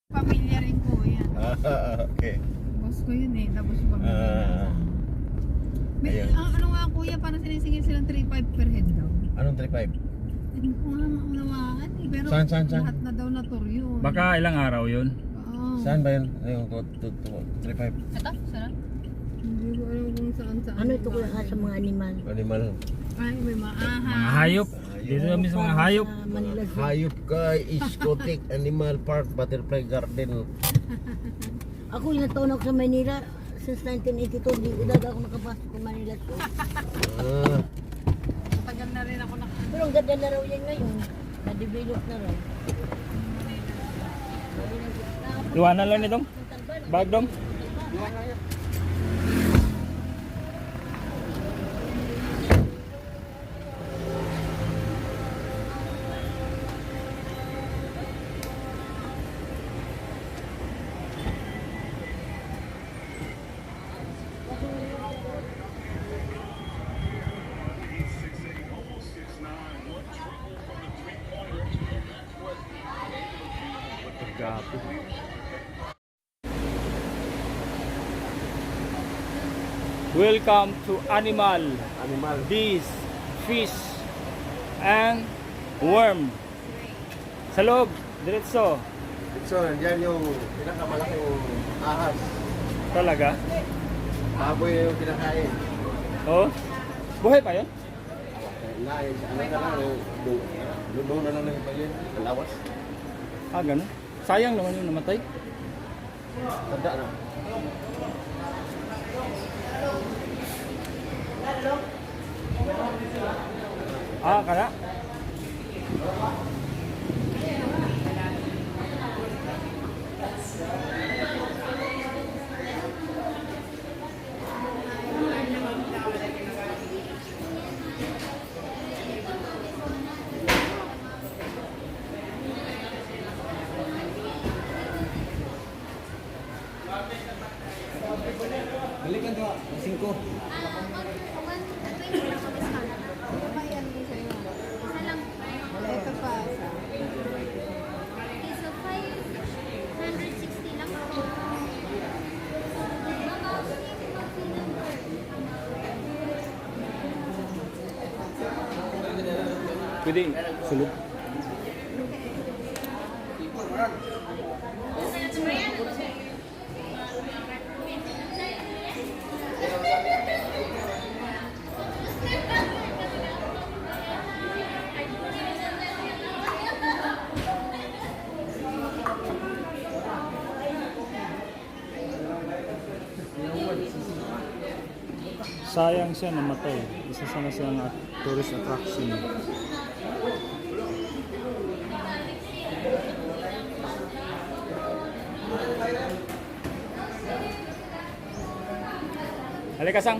Pamilya rin po yan. Okay. Boss ko yun eh, tapos pamilya. Ano nga kuya, parang sinisingil silang 3.5 per head daw. Anong 3.5? Hindi ko nga maunawaan eh, pero Saan? lahat na daw na tour yun. Baka ilang araw yun? Oo. Saan ba yun? Yung 3.5? Ito? Sarap? Hindi ko alam kung saan. Ano ito ko sa mga animal? Animal. Ay, may maahas. Mga hayop. Dito kami sa mga hayop. Sa Manila Zoo. Hayop kay Iskotik Animal Park Butterfly Garden. Ako ilang taon ako sa Manila. Since 1982, di ko ako nakapasok sa Manila Zoo. Tagal na rin ako Pero ang ganda na raw yan ngayon. Na-develop na raw. Iwanan lang nitong. Bag dong. Gapo. Welcome to Animal. Bees, fish, and worm. Sa loob, diretso. So, nandiyan yung pinakamalaking ahas. Talaga? Baboy yung kinakain. Oh? Buhay pa yun? Ano na lang, lubong na lang ng iba yun. Lawas. Ah, ganun. Sayang naman yung namatay. Tanda na. Ah, kaya? Balikan to, 5. Ito pa. Okay, so 560 lang ako. Pwede sulog. Sayang siya namatay. Isa sana siyang tourist attraction. Halika sang.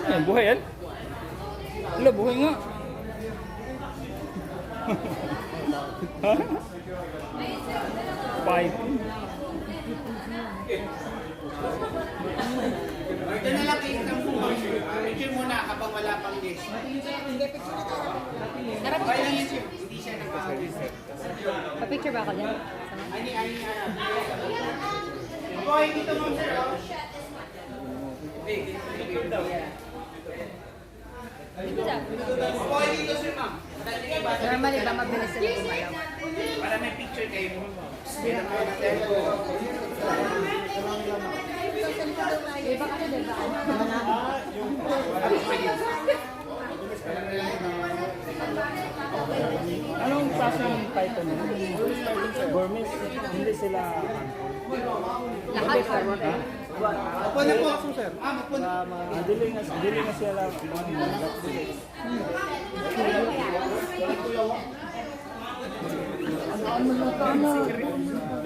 Ano yan? Buhay yan? Wala, buhay nga. Five. Ito na lang isang picture muna habang wala pang dish. Okay lang yun, sir. Hindi siya nag-picture. Pa-picture ba ako dyan? Okay, dito mo, sir. Okay, dito, sir, ma'am. Normally ba mabilis sila gumalaw? Para may picture kayo. Iba kasi diba? Anong klaseng python mo? Burmese? Hindi sila... Lahat Ha? Opo na po. Opo na. Dili nga sila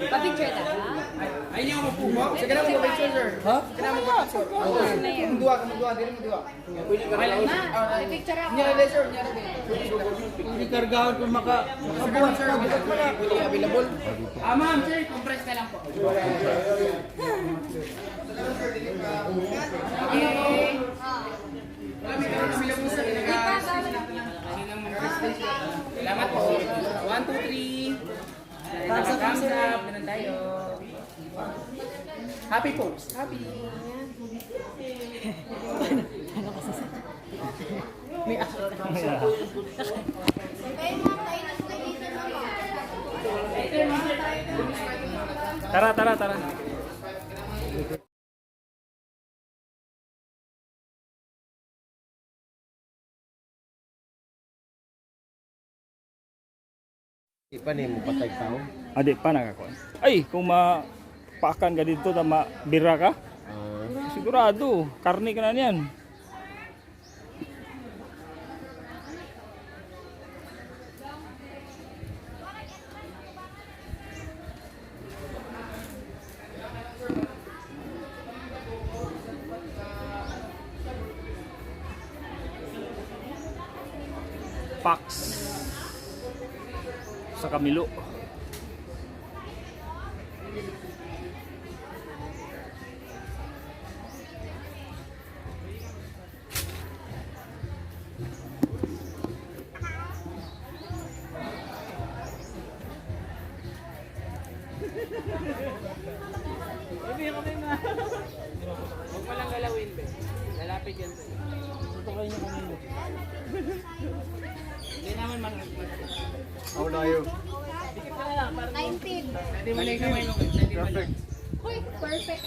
Pa-picture ta ba? Ayun yung mo po. Sige na mo picture, sir. Ha? Sige na mo picture. Okay. Magduwa ka, magduwa. Dili magduwa. Pa-picture ako. Nyari, sir. Nyari. Hindi kargahan kung makabuhat Sir, available. Ma'am, sir, compress na lang po. Okay. Thumbs up. Ganun tayo. Happy folks. Happy. Tara, tara, tara. Di pa ni mo patay tao. Adi pa nakakuan. Ay, kung mapaakan ka dito, tama, bira ka? Sigurado, karne ka na niyan. Pax sa Camilo. Huwag mo lang galawin, be. Lalapit yan sa'yo. Hindi naman How old are you? 19. Hindi mo lang kamay mo. Perfect. Uy, perfect.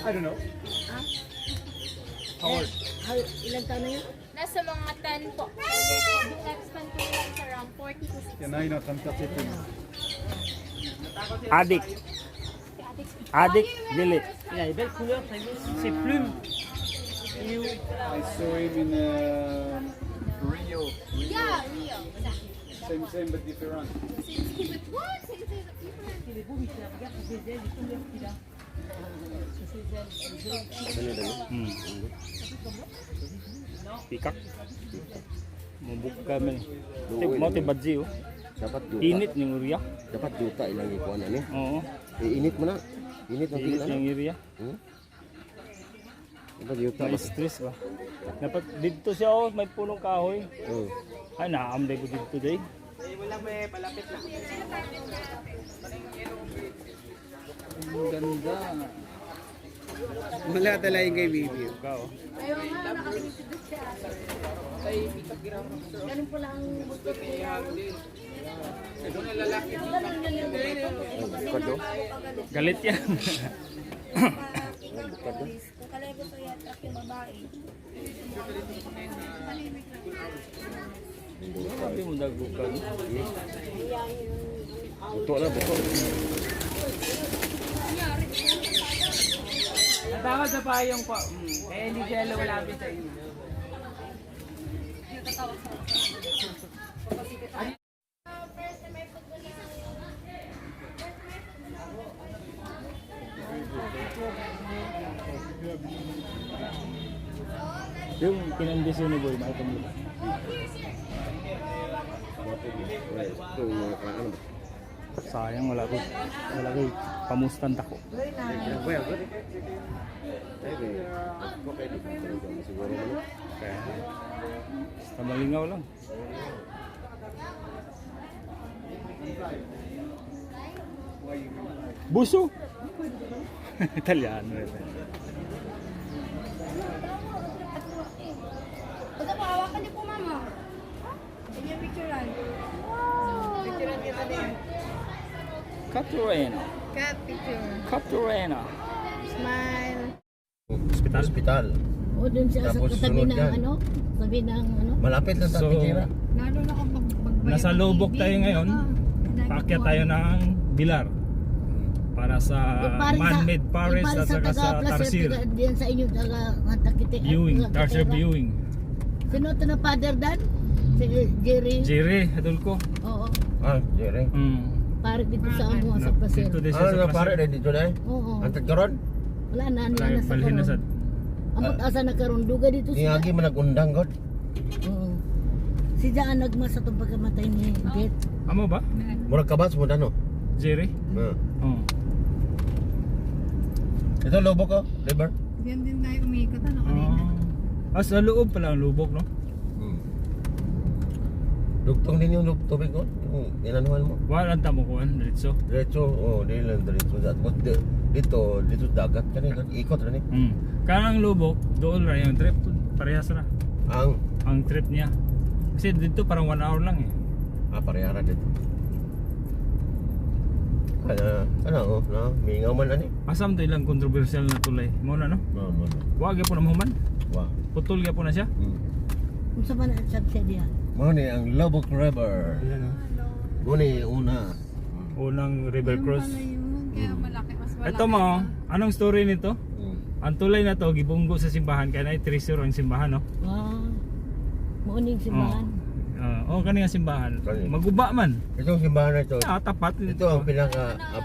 I don't know. Ilan taon na yun? Nasa mga 10 po. Yung lifespan ko nila is around 40 to 60. Adik. Adik, dili. Il a des belles couleurs, t'as vu ses plumes. I saw him in Rio. Yeah, Rio. Same but different. But what? Il est beau, Michel. Regarde ses ailes, les couleurs qu'il a. C'est ses ailes. Pikak. Mabuka man. Mo ti badji oh. Dapat juta. Init ning uriya. Dapat juta ilang ikuan ani. Oo. Init mo na. Init ang Init tingnan. ning uriya. Dapat juta ba? Na-stress ba? Dapat dito siya oh, may punong kahoy. Oh. Ay naamday ko dito day. Wala, be. Palapit lang. Ang ganda. Wala talaga yung kay Bibi. Ka oh. Ganun pala ang gusto ko. Kado. Galit yan. Kung kalay gusto i-attract yung babae. Sabi mo dagukan. Buto na, buto. Natawad sa payong po. Kaya hindi siya lumalapit sa inyo. Yung kinandisyon ni Boy, makita mo. Yung mga kalaan ba? Sayang wala ko pamustan tako. Kuya, good. Okay, siguro mo. Kaya basta malingaw lang. Buso. Italiano ito. Basta po, hawakan niyo po, mama. Sige, picturean. Picturean kita din. Caturena. Cat picture. Caturena. Smile. Hospital. Hospital. O dun siya sa Tapos katabi sunod ng yan. ano? Sabi ng ano? Malapit lang sa So, Pichera. Lalo na kung magbayad Nasa ng Lubok TV, tayo ngayon. Paakyat tayo ng Bilar. Para sa man-made Paris at saka sa Tarsir. Diyan sa inyo, taga Matakite. Viewing, Tarsir viewing. Sino ito na father dan? Si Jerry. Jerry, idol ko. Oo. Ah, Jerry. Pare dito sa amo sa Placer. Dito din siya Ah, sa na pare Placer. dito na eh. Oo. Antad karon. Wala na nila Kaya na sa balhin na sa karon. Amot asa na karon duga dito Ni siya. agi man nagundang god. Oo. Si Jaan nagma sa tong pagkamatay ni Bet. Amo ba? Murag kabas mo dano. Jerry? Ah. Oo. Ito lobo ko, liver. Yan din tayo umikot ano kanina. Sa loob pala ang lubok, no? Dugtong din yung tubig ko. Yung inanuhan mo. Wala ang tamukuan, diretso. Diretso, di lang diretso. Dito dagat ka na, ikot na ni. Kanang lubok, doon ra yung trip, parehas ra. Ang Trip niya. Kasi dito parang 1 hour lang eh. parehara dito. Mingaw man ani. Asam to ilang controversial na tulay. Muna no? Wag po na mahuman. Wah. Putol gyud po na siya. Kung sa man at siya diya. Mo ni ang Lubbock River. Mo ni una. Unang river Yung cross. pala yun, kaya malaki, mas malaki. Ito mo, anong story nito? Ang tulay na to gibunggo sa simbahan kaya na treasure ang simbahan, no? Mauning simbahan. Kani nga simbahan. Kani. Maguba man. Itong simbahan na ito. Tapat Ito ang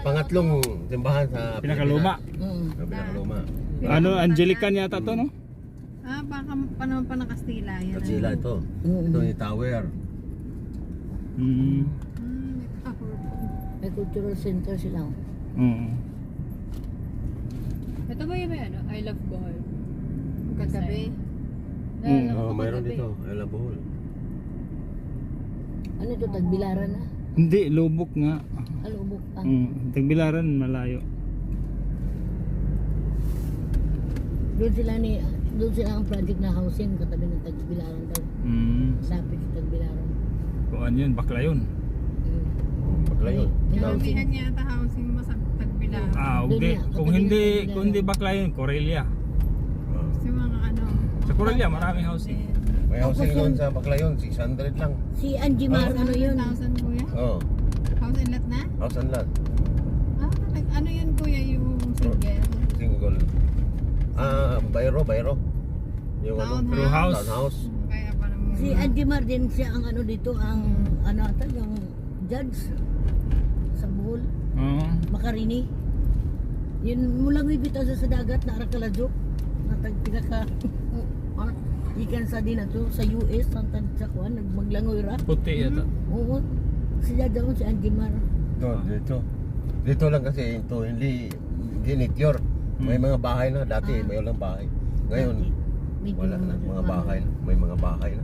pangatlong simbahan sa pinakaluma. Ang pinakaluma. Ano, Angelican yata to, no? Baka panahon pa ng Kastila yan. Katsila ito. Ito yung tower. May cultural center sila. Ito ba yung may ano? I love Bohol. Kagabi. Mayroon dito. I love Bohol. Ano ito, Tagbilaran na? Hindi, lubok nga. Alubok pa. Tagbilaran, malayo. Doon sila ang project na housing katabi ng Tagbilaran daw. Sapit sa Tagbilaran. Kung ano yun, bakla yun. Bakla yun. Karamihan niya ata housing mo sa Tagbilaran. Okay. Doon Kung hindi bakla yun, Corelia. Kasi mga ano. Sa Corelia, maraming housing. May housing doon sa Baclayon, 600 lang. Si Angie Mar, ano yun? 100,000 kuya? House and lot na? House and lot. Ano yun kuya yung single? Single. Bayro. Yung Townhouse. Townhouse. Kaya pa naman. Si Angie Mar din siya ang ano dito, ang ano ata, yung judge sa Bohol. Makarini. Yun mulang ibitaw sa dagat na Arakaladjok. Natagpiga ka. Ikan sa din ato sa US ang sa kuan nagmaglangoy ra. Puti yata. Oo. Sila daw si Angie Mar. Dito lang kasi ito hindi nature. May mga bahay na dati, may walang bahay. Ngayon wala na mga bahay, may mga bahay na.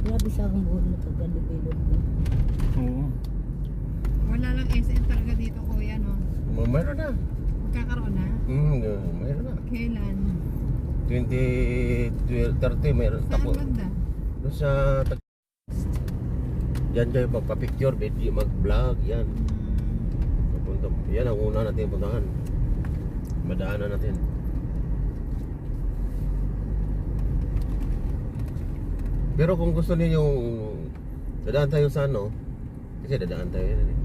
Grabe sa akong Bohol na pagka-develop. Oo. Wala lang SM talaga dito kuya no? Mayroon na. Magkakaroon na? Mayroon na. Kailan? 2030 mayroon. Saan Tapos banda? doon sa yan kayo magpa-picture, video, mag-vlog, yan. Papunta. Yan ang una natin puntahan. Madaanan natin. Pero kung gusto niyo yung dadaan tayo sa ano, kasi dadaan tayo yan eh.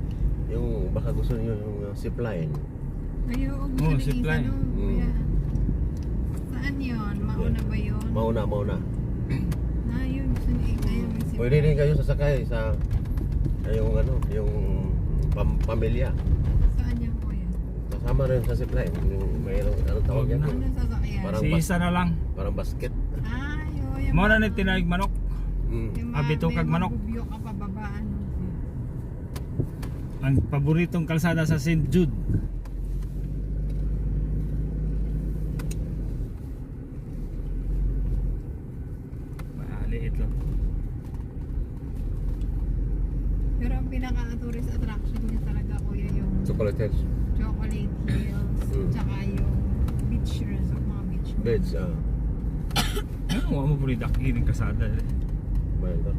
Yung baka gusto niyo yung zipline. Ayaw, gusto Oh, ni zipline. Isa no? Kuya. Saan yun? Mauna ba yun? Mauna. Yun gusto ni Isa yung may zipline. Pwede din kayo sasakay sa yung ano, yung pamilya. Saan yan kuya? Kasama rin sa zipline. Yung mayroong anong tawag yan? Huwag Ano sasakyan? Parang Si isa na lang. Parang basket. Yung Mo na ni tinaig manok. yung Abito kag manok. Bubyo ka pababa ano. Ang paboritong kalsada sa St. Jude. Maliit lang. Pero ang pinaka-tourist attraction niya talaga kuya yung Chocolate Hills. Chocolate Hills, tsaka yung beach resort, mga beach. Beds, Ano mo po rin dakiling kasada. mayroon.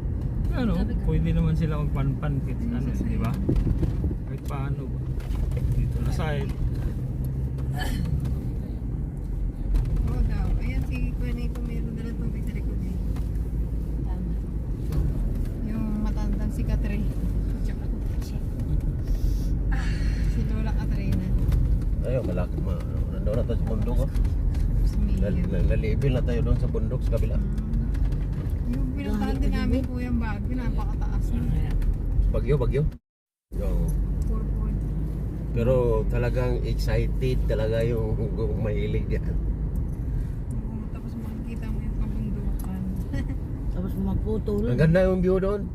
Ano, pwede naman sila magpanpan ano, di ba? Kahit paano ba? Dito na side. Oo daw. Ayan si Kuya Nico meron na lang tubig sa likod niya. Yung matandang si Catherine. Tsaka si Lola Katrina. Ayun, malaki. Nandoon na tayo sa bundok. Si Mia. Nalibil na tayo doon sa bundok sa kabila. Yung pinuntahan din namin kuya yung Baguio, napakataas na. Bagyo. Yung, 4 pero talagang excited talaga yung mahilig yan. Tapos makikita mo yung kabundukan. Tapos maputol. Ang ganda yung view doon.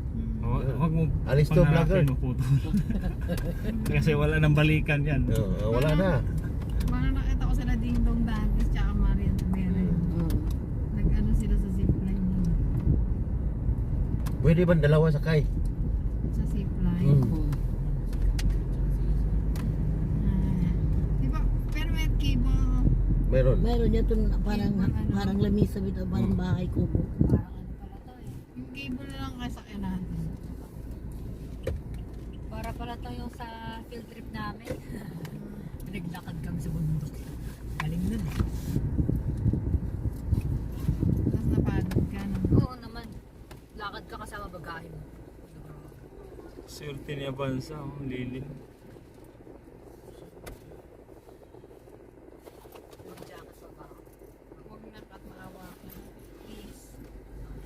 Huwag mo Alis to vlogger. pangarapin mo po. Kasi wala nang balikan yan. Wala na. Parang nakita ko sila Ding Dong Dantes tsaka Marian Rivera. Nag-ano sila sa zipline doon. Pwede ba dalawa sakay? Sa zipline. Di ba, pero may cable. Meron. Meron yan itong parang lamisa bito, parang bahay kubo. Parang ano pala to eh. Yung cable na lang kasakyan natin. Para pala to yung sa field trip namin. Naglakad kami sa bundok. Galing nun eh. Tapos napagod ka no? Oo naman. Lakad ka kasama bagahe mo. Swerte ni Avanza, lilim. Mag-jacket sa baka. Huwag na kat maawa ka. Please.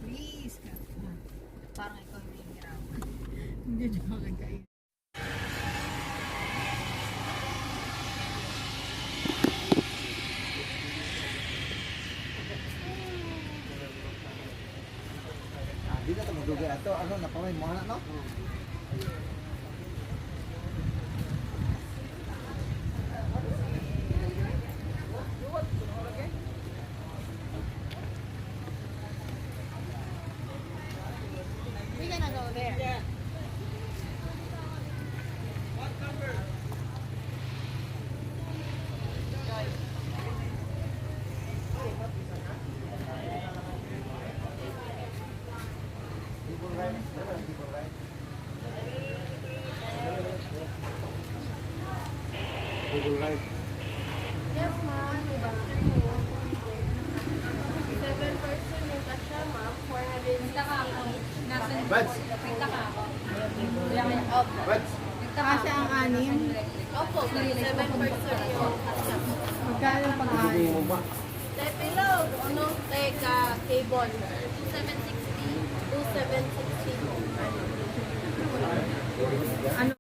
Please kat. Parang ikaw yung hihirapan. Hindi joke kayo. Di na ito magdugay ato. Ano, napamay mo na, no? We gonna go there. Yes, ma'am. 7 person yung kasya, ma'am. 400 ka ako. Buds! Pinta ka ako. Buds! Kasi ang anim. Opo, 7 person yung kasya. Magkano pang anim? Hindi mo ba? Tepilog, ano, teka, cable. 760